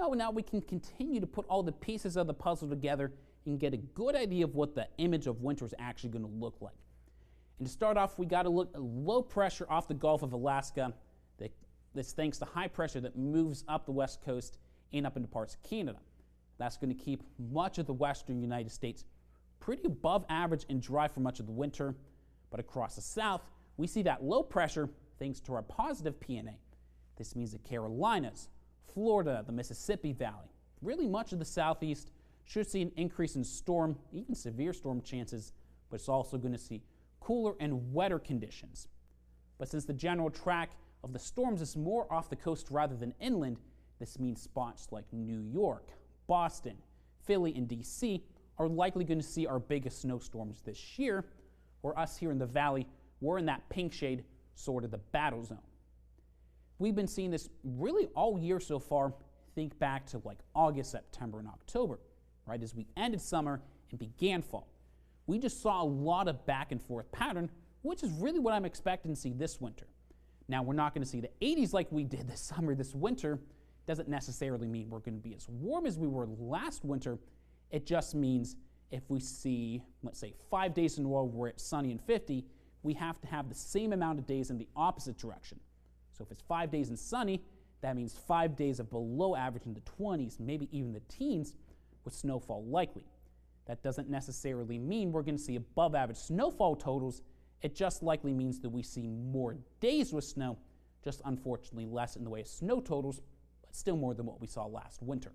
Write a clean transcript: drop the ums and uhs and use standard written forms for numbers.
Oh, now we can continue to put all the pieces of the puzzle together and get a good idea of what the image of winter is actually going to look like. And to start off, we got to look at low pressure off the Gulf of Alaska. That's thanks to high pressure that moves up the west coast and up into parts of Canada. That's going to keep much of the western United States pretty above average and dry for much of the winter. But across the south, we see that low pressure thanks to our positive PNA. This means the Carolinas, Florida, the Mississippi Valley, really much of the southeast should see an increase in storm, even severe storm chances, but it's also going to see cooler and wetter conditions. But since the general track of the storms is more off the coast rather than inland, this means spots like New York, Boston, Philly, and DC are likely going to see our biggest snowstorms this year, where us here in the valley, we're in that pink shade, sort of the battle zone. We've been seeing this really all year so far. Think back to like August, September, and October, right as we ended summer and began fall. We just saw a lot of back and forth pattern, which is really what I'm expecting to see this winter. Now, we're not going to see the 80s like we did this summer, this winter. Doesn't necessarily mean we're going to be as warm as we were last winter. It just means if we see, let's say, 5 days in a row where it's sunny and 50, we have to have the same amount of days in the opposite direction. So if it's 5 days and sunny, that means 5 days of below average in the 20s, maybe even the teens, with snowfall likely. That doesn't necessarily mean we're going to see above average snowfall totals. It just likely means that we see more days with snow, just unfortunately less in the way of snow totals, but still more than what we saw last winter.